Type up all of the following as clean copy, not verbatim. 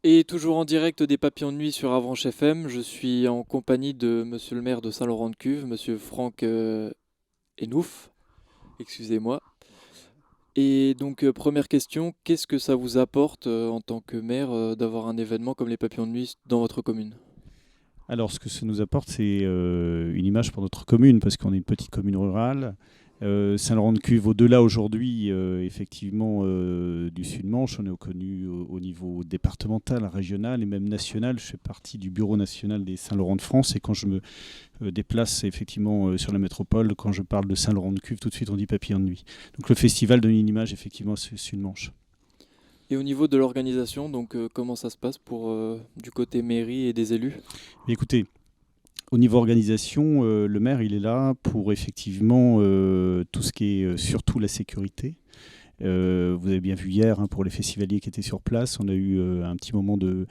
Et toujours en direct des Papillons de Nuit sur Avranches FM, je suis en compagnie de monsieur le maire de Saint-Laurent-de-Cuve, monsieur Franck Enouf, excusez-moi. Et donc, première question, qu'est-ce que ça vous apporte en tant que maire d'avoir un événement comme les Papillons de Nuit dans votre commune? Alors, ce que ça nous apporte, c'est une image pour notre commune, parce qu'on est une petite commune rurale. Saint-Laurent-de-Cuve, au-delà aujourd'hui, effectivement, du Sud-Manche, on est connu au niveau départemental, régional et même national. Je fais partie du bureau national des Saint-Laurent de France, et quand je me déplace effectivement sur la métropole, quand je parle de Saint-Laurent-de-Cuve, tout de suite on dit Papillon de Nuit. Donc le festival donne une image effectivement Sud-Manche. Et au niveau de l'organisation, donc comment ça se passe pour du côté mairie et des élus? Mais écoutez, au niveau organisation, le maire, il est là pour effectivement tout ce qui est surtout la sécurité. Vous avez bien vu hier, hein, pour les festivaliers qui étaient sur place, on a eu un petit moment de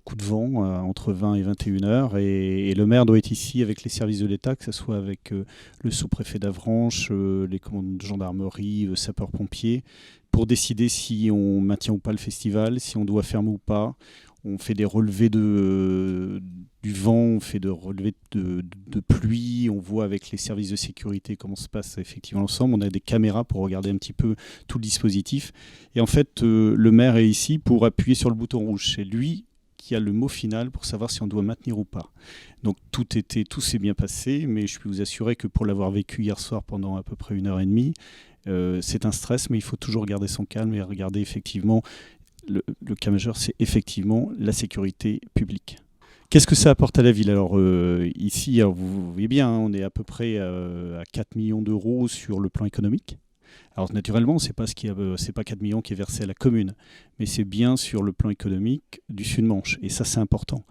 coup de vent entre 20 et 21 heures. Et le maire doit être ici avec les services de l'État, que ce soit avec le sous-préfet d'Avranches, les commandes de gendarmerie, sapeurs-pompiers, pour décider si on maintient ou pas le festival, si on doit fermer ou pas. On fait des relevés du vent, on fait des relevés de pluie, on voit avec les services de sécurité comment se passe effectivement l'ensemble. On a des caméras pour regarder un petit peu tout le dispositif. Et en fait, le maire est ici pour appuyer sur le bouton rouge. C'est lui qui a le mot final pour savoir si on doit maintenir ou pas. Donc tout s'est bien passé, mais je peux vous assurer que pour l'avoir vécu hier soir pendant à peu près 1 heure et demie, c'est un stress, mais il faut toujours garder son calme et regarder effectivement. Le cas majeur, c'est effectivement la sécurité publique. Qu'est-ce que ça apporte à la ville? Alors ici, alors, vous voyez bien, hein, on est à peu près à 4 millions d'euros sur le plan économique. Alors naturellement, c'est pas 4 millions qui est versé à la commune, mais c'est bien sur le plan économique du Sud-Manche. Et ça, c'est important.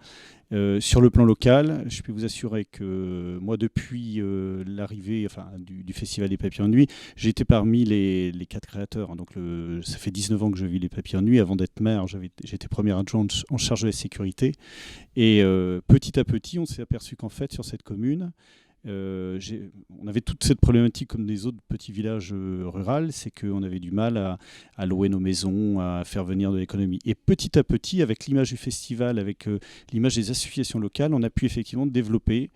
Sur le plan local, je peux vous assurer que moi, depuis l'arrivée du Festival des Papillons de Nuit, j'ai été parmi les 4 créateurs. Donc, ça fait 19 ans que je vis les Papillons de Nuit. Avant d'être maire, j'étais premier adjoint en charge de la sécurité. Et petit à petit, on s'est aperçu qu'en fait, sur cette commune, on avait toute cette problématique comme des autres petits villages ruraux, c'est qu'on avait du mal à louer nos maisons, à faire venir de l'économie. Et petit à petit, avec l'image du festival, avec l'image des associations locales, on a pu effectivement développer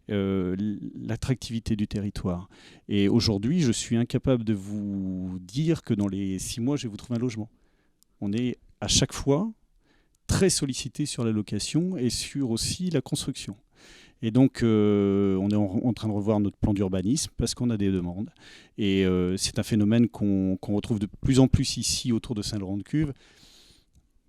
l'attractivité du territoire. Et aujourd'hui, je suis incapable de vous dire que dans les 6 mois, je vais vous trouver un logement. On est à chaque fois très sollicité sur la location et sur aussi la construction. Et donc, on est en train de revoir notre plan d'urbanisme parce qu'on a des demandes. Et c'est un phénomène qu'on retrouve de plus en plus ici autour de Saint-Laurent-de-Cuve,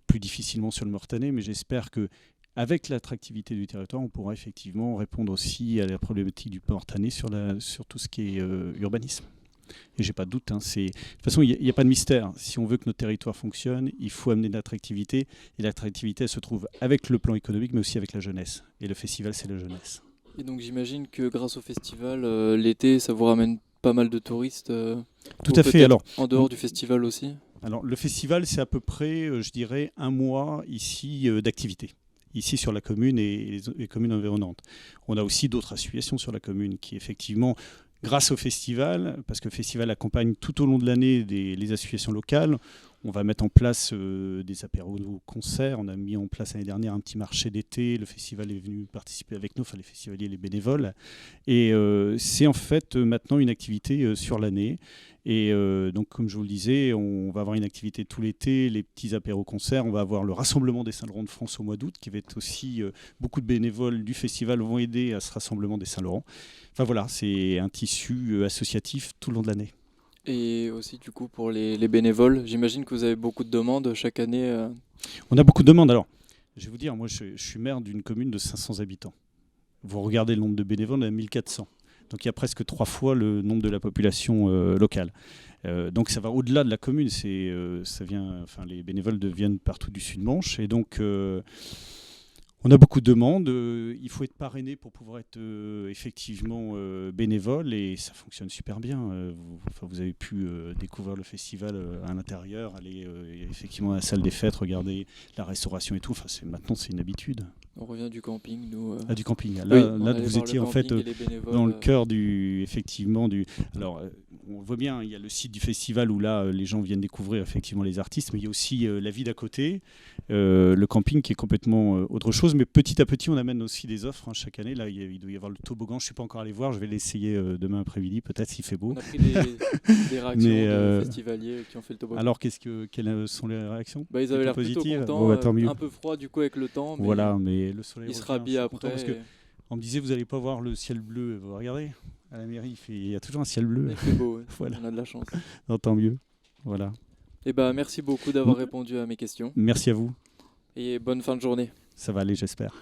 plus difficilement sur le Mortanet, mais j'espère que avec l'attractivité du territoire, on pourra effectivement répondre aussi à la problématique du Mortanet sur tout ce qui est urbanisme. Et j'ai pas de doute, hein, de toute façon, il n'y a pas de mystère. Si on veut que notre territoire fonctionne, il faut amener de l'attractivité. Et l'attractivité, elle se trouve avec le plan économique, mais aussi avec la jeunesse. Et le festival, c'est la jeunesse. Et donc j'imagine que grâce au festival, l'été, ça vous ramène pas mal de touristes, Tout ou à fait. peut-être en dehors du festival aussi. Alors le festival, c'est à peu près, je dirais, un mois ici d'activité. Ici sur la commune et les communes environnantes. On a aussi d'autres associations sur la commune qui, effectivement, grâce au festival, parce que le festival accompagne tout au long de l'année les associations locales, on va mettre en place des apéros concerts. On a mis en place l'année dernière un petit marché d'été. Le festival est venu participer avec nous, enfin les festivaliers, les bénévoles. Et c'est en fait maintenant une activité sur l'année. Et donc, comme je vous le disais, on va avoir une activité tout l'été, les petits apéros-concerts. On va avoir le rassemblement des Saint-Laurent de France au mois d'août, qui va être aussi beaucoup de bénévoles du festival vont aider à ce rassemblement des Saint-Laurent. Enfin voilà, c'est un tissu associatif tout le long de l'année. Et aussi du coup pour les bénévoles, j'imagine que vous avez beaucoup de demandes chaque année. On a beaucoup de demandes. Alors, je vais vous dire, moi, je suis maire d'une commune de 500 habitants. Vous regardez le nombre de bénévoles, on est à 1400. Donc il y a presque 3 fois le nombre de la population locale. Donc ça va au-delà de la commune. Les bénévoles viennent partout du Sud-Manche. Et donc on a beaucoup de demandes. Il faut être parrainé pour pouvoir être effectivement bénévole. Et ça fonctionne super bien. Vous avez pu découvrir le festival à l'intérieur, aller effectivement à la salle des fêtes, regarder la restauration et tout. Maintenant, c'est une habitude. On revient du camping, nous. Du camping. Oui, Là, on là allait vous voir étiez le en fait camping et les bénévoles, dans le cœur effectivement du. Alors, on voit bien, il y a le site du festival où là, les gens viennent découvrir effectivement les artistes, mais il y a aussi la vie d'à côté, le camping qui est complètement autre chose. Mais petit à petit, on amène aussi des offres chaque année. Là, il doit y avoir le toboggan. Je ne suis pas encore allé voir. Je vais l'essayer demain après-midi, peut-être s'il fait beau. On a pris des réactions de festivaliers qui ont fait le toboggan. Alors, quelles sont les réactions? Ils avaient l'air plutôt contents. Bon, tant mieux. Un peu froid du coup avec le temps. Mais voilà, mais le soleil. Il se rhabille après. Parce que on me disait, vous n'allez pas voir le ciel bleu. Regardez, à la mairie, il y a toujours un ciel bleu. Il fait beau, ouais. Voilà. On a de la chance. Non, tant mieux. Voilà. Merci beaucoup d'avoir répondu à mes questions. Merci à vous. Et bonne fin de journée. Ça va aller, j'espère.